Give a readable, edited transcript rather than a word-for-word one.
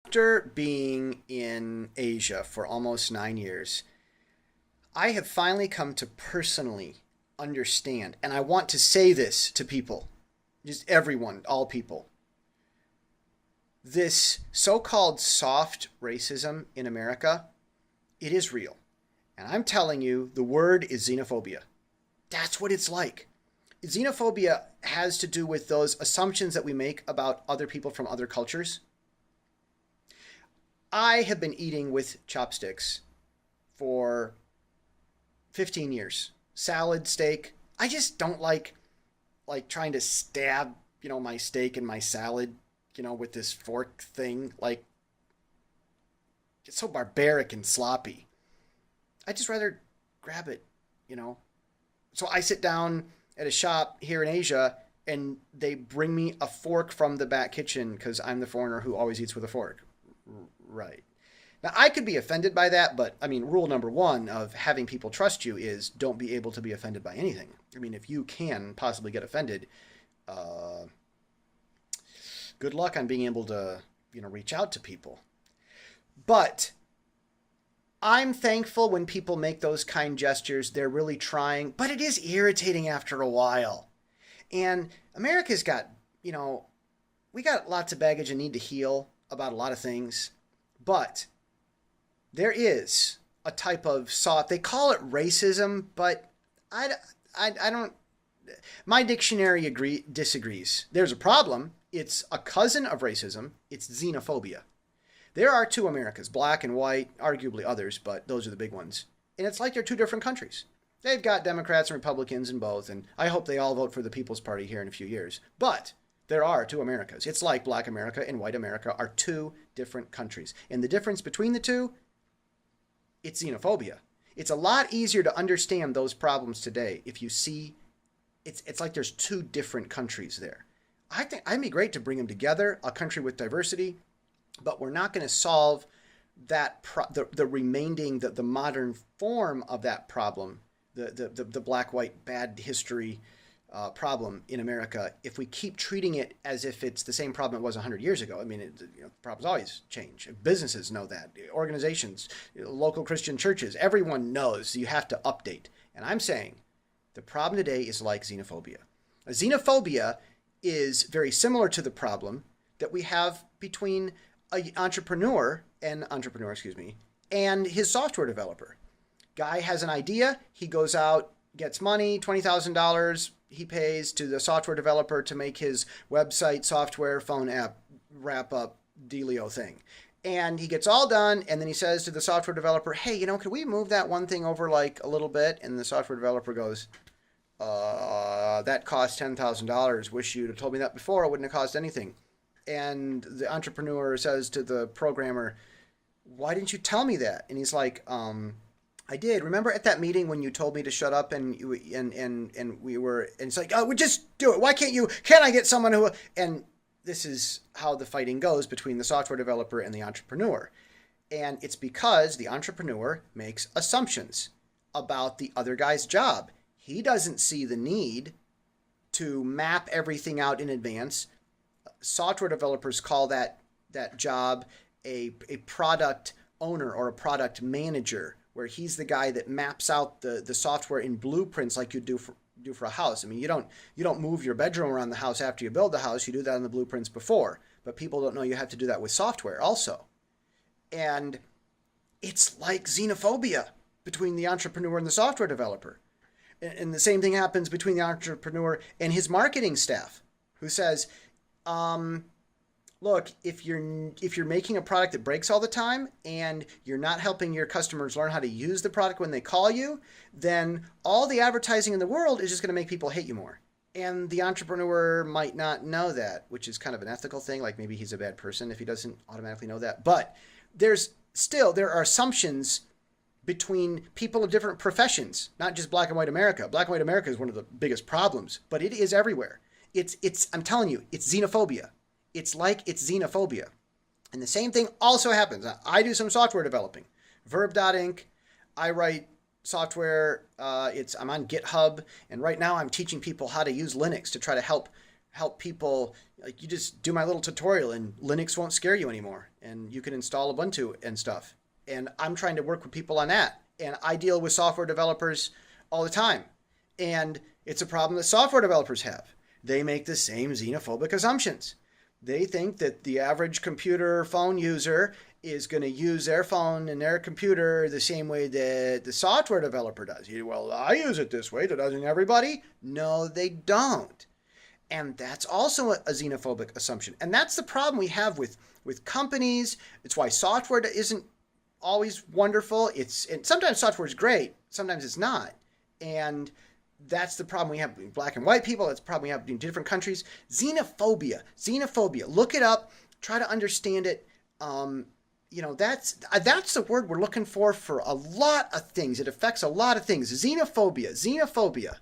After being in Asia for almost 9 years, I have finally come to personally understand, and I want to say this to people, just everyone, all people. This so called soft racism in America, it is real. And I'm telling you, the word is xenophobia. That's what it's like. Xenophobia has to do with those assumptions that we make about other people from other cultures. I have been eating with chopsticks for 15 years. Salad, steak. I just don't like trying to stab, my steak and my salad, with this fork thing. Like, it's so barbaric and sloppy. I just rather grab it. So I sit down at a shop here in Asia and they bring me a fork from the back kitchen because I'm the foreigner who always eats with a fork. Right. Now, I could be offended by that, but I mean, rule number one of having people trust you is don't be able to be offended by anything. I mean, if you can possibly get offended, good luck on being able to, reach out to people. But I'm thankful when people make those kind gestures. They're really trying, but it is irritating after a while. And America's got, we got lots of baggage and need to heal about a lot of things. But there is a type of soft, they call it racism, but I don't, my dictionary disagrees. There's a problem. It's a cousin of racism. It's xenophobia. There are two Americas, black and white, arguably others, but those are the big ones. And it's like they're two different countries. They've got Democrats and Republicans in both, and I hope they all vote for the People's Party here in a few years. But there are two Americas. It's like black America and white America are two different countries. And the difference between the two, it's xenophobia. It's a lot easier to understand those problems today if you see it's like there's two different countries there. I think it'd be great to bring them together, a country with diversity, but we're not going to solve that the remaining the modern form of that problem, the black white bad history problem in America if we keep treating it as if it's the same problem it was 100 years ago. I mean, problems always change. Businesses know that. Organizations, local Christian churches, everyone knows you have to update. And I'm saying the problem today is like xenophobia. Xenophobia is very similar to the problem that we have between an entrepreneur, and his software developer. Guy has an idea. He goes out, gets money, $20,000 he pays to the software developer to make his website, software, phone app, wrap up dealio thing. And he gets all done, and then he says to the software developer, hey, could we move that one thing over like a little bit? And the software developer goes, that cost $10,000. Wish you'd have told me that before. It wouldn't have cost anything. And the entrepreneur says to the programmer, why didn't you tell me that? And he's like, I did. Remember at that meeting when you told me to shut up and we were, and it's like, oh, we just do it. Why can't I get someone who, and this is how the fighting goes between the software developer and the entrepreneur. And it's because the entrepreneur makes assumptions about the other guy's job. He doesn't see the need to map everything out in advance. Software developers call that job a product owner or a product manager, where he's the guy that maps out the software in blueprints like you do for a house. I mean, you don't move your bedroom around the house after you build the house. You do that in the blueprints before. But people don't know you have to do that with software also. And it's like xenophobia between the entrepreneur and the software developer. And the same thing happens between the entrepreneur and his marketing staff, who says, look, if you're making a product that breaks all the time and you're not helping your customers learn how to use the product when they call you, then all the advertising in the world is just going to make people hate you more. And the entrepreneur might not know that, which is kind of an ethical thing. Like maybe he's a bad person if he doesn't automatically know that. But there are assumptions between people of different professions, not just black and white America. Black and white America is one of the biggest problems, but it is everywhere. I'm telling you, it's xenophobia. It's xenophobia. And the same thing also happens. I do some software developing. Verb.inc. I write software. I'm on GitHub. And right now I'm teaching people how to use Linux to try to help help people, like, you just do my little tutorial and Linux won't scare you anymore and you can install Ubuntu and stuff. And I'm trying to work with people on that. And I deal with software developers all the time. And it's a problem that software developers have. They make the same xenophobic assumptions. They think that the average computer phone user is going to use their phone and their computer the same way that the software developer does. Well, I use it this way, doesn't everybody? No, they don't. And that's also a xenophobic assumption. And that's the problem we have with companies. It's why software isn't always wonderful. And sometimes software is great, sometimes it's not. And that's the problem we have with black and white people. That's the problem we have in different countries. Xenophobia. Look it up. Try to understand it. That's the word we're looking for a lot of things. It affects a lot of things. Xenophobia.